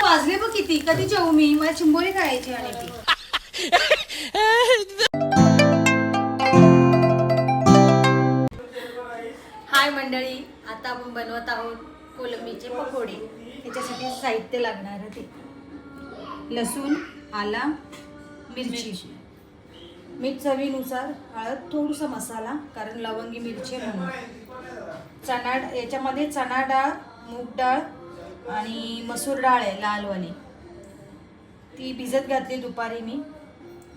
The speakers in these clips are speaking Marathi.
वाजले बघ किती, कधी जेवू मी, मला चिंबोरी खायची आणि ती. हाय मंडळी, आता आपण बनवत आहोत कोलंबीचे पकोडे. याच्यासाठी साहित्य लागणार आहे ते लसूण, आला, मिरची, मीठ चवीनुसार, हळद, थोडासा मसाला कारण लवंगी मिरची म्हणून, चणा, याच्यामध्ये चणा डाळ, मूग डाळ आणि मसूर डाळ आहे लालवाली, ती भिजत घातली दुपारी मी,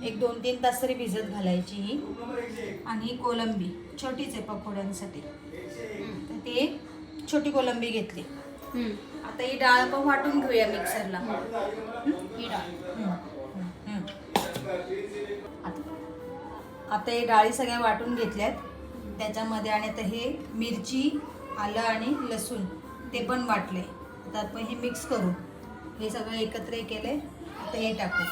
एक 2-3 तास तरी भिजत घालायची ही. आणि कोलंबी छोटीच आहे पकोड्यांसाठी, तर ते छोटी कोलंबी घेतली. आता ही डाळ पण वाटून घेऊया मिक्सरला. ही डाळ आता हे डाळी सगळ्या वाटून घेतल्यात त्याच्यामध्ये, आणि आता हे मिरची, आलं आणि लसूण ते पण वाटले. आता आपण हे मिक्स करू, हे सगळं एकत्र केलंय. आता हे टाकू,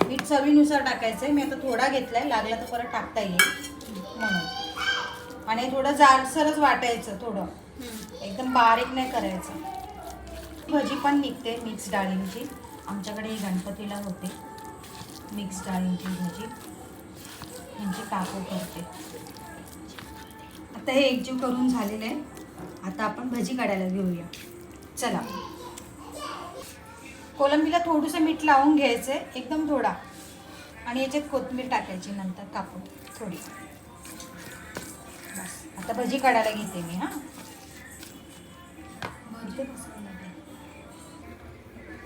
मीठ चवीनुसार टाकायचं आहे. मी आता थोडा घेतलाय, लागला तर परत टाकता येईल म्हणून. आणि थोडं जाडसरच वाटायचं, थोडं एकदम बारीक नाही करायचं. भजी पण निघते मिक्स डाळींची, आमच्याकडे ही गणपतीला होते मिक्स डाळींची भजी, यांची काकू करते. आता हे एकजीव करून झालेलं आहे. आता आपण भजी काढायला घेऊया. चला, कोलंबीला थोडंसं मीठ लावून घ्यायचं आहे, एकदम थोडा, आणि याच्यात कोथिंबीर टाकायची नंतर कापून थोडी. बस, आता भजी काढायला घेते मी. हां,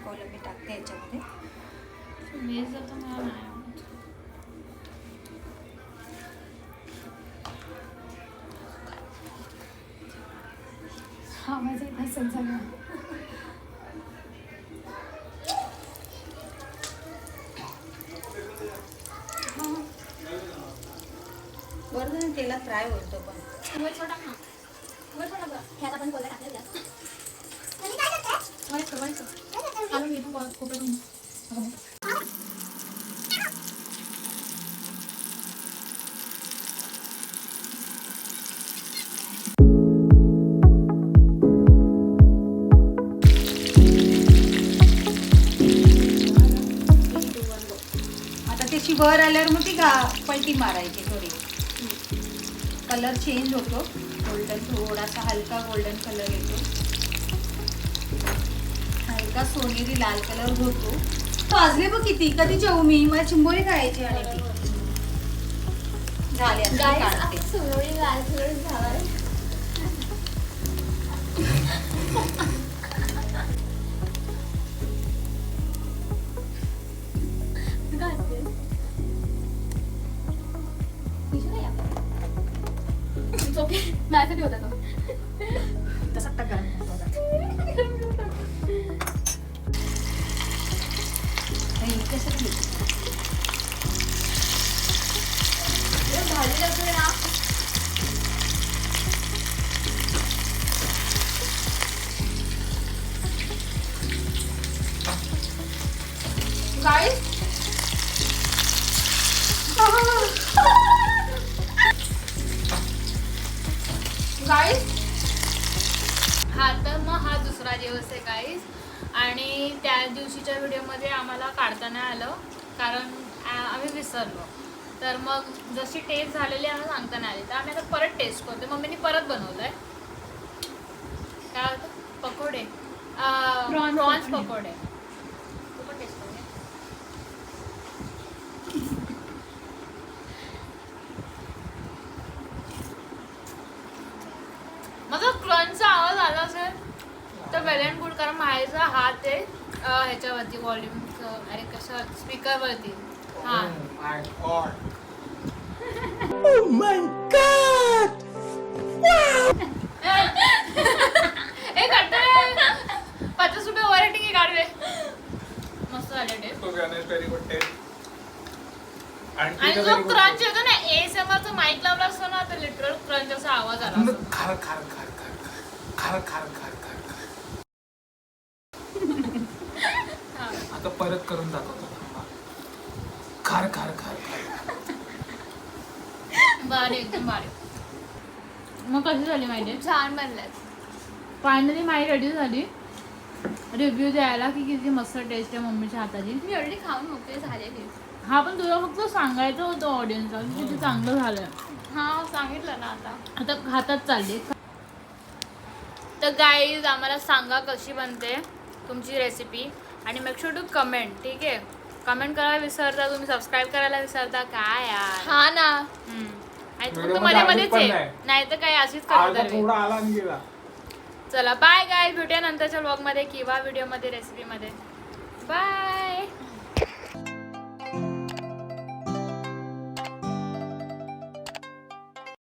कोलंबी टाकते याच्यामध्ये. हा, माझं पसंत झालं. बरं, तेलात फ्राय होतो पण. आता त्याची वर आल्यावर मग ती पलटी मारायची थोडी, कलर चेंज होतो, गोल्डन, थोडासा हलका गोल्डन कलर येतो, हलका सोनेरी लाल कलर होतो. वाजले बघ किती, कधी जेवू मी, मला चिंबोरी खायची आणि ती. झाले माझ्यासाठी होता तो तसा टक्कर भाजी लागते ना. गाईस, हा तर मग हा दुसरा दिवस आहे गाईज. आणि त्या दिवशीच्या व्हिडिओमध्ये आम्हाला काढता नाही आलं कारण आम्ही विसरलो. तर मग जशी टेस्ट झालेली आम्हाला सांगता नाही आली, तर आम्ही आता परत टेस्ट करतो. मम्मीने परत बनवलं आहे, काय होतं, पकोडे, प्रॉन्स पकोडे. तू पण टेस्ट करूया. माझा क्रंचचा आवाज आला असेल तर वेल अँड गुड, कारण माझा हात आहे ह्याच्यावरती व्हॉल्यूम, अरे कसं स्पीकरवरती. हां, हे करते 50 रुपये ओव्हर रेटिंग हे काढवे. मस्त झाले टेस्ट. आणि जो क्रंच येतो ना, ASMRचा माईक लावला असतो ना, तर लिटरल क्रंच असा आवाज आला. खार खार खार खार खार खार खार खार. आता परत करून दाखवतो. खार खार खार खार. भारी, एकदम भारी. मग कशी झाली माहिती? छान बनलाय. फायनली माई रेडी झाली रिव्ह्यू द्यायला की किती मस्त टेस्ट आहे मम्मीच्या हाताची. मी ऑलरेडी खाऊन मोकळे झालेली. हा पण तुला फक्त सांगायचं होतं ऑडियन्सला की किती चांगलं झालंय. हा सांगितलं ना आता. आता हातात चालली. तर गाईज आम्हाला सांगा कशी बनते तुमची रेसिपी आणि मेक शुअर टू कमेंट. ठीक आहे, कमेंट करायला विसरता तुम्ही, सबस्क्राईब करायला विसरता काय यार. हा ना. आणि Video फक्त मध्ये मध्ये मध्येच अजून पण आहे, नाही. नाही तर काय अशीच अर्धा करतो. थोडा आला आणि गेला. चला बाय गाय, भेटूया नंतरच्या व्लॉगमध्ये किंवा व्हिडिओमध्ये रेसिपीमध्ये. बाय.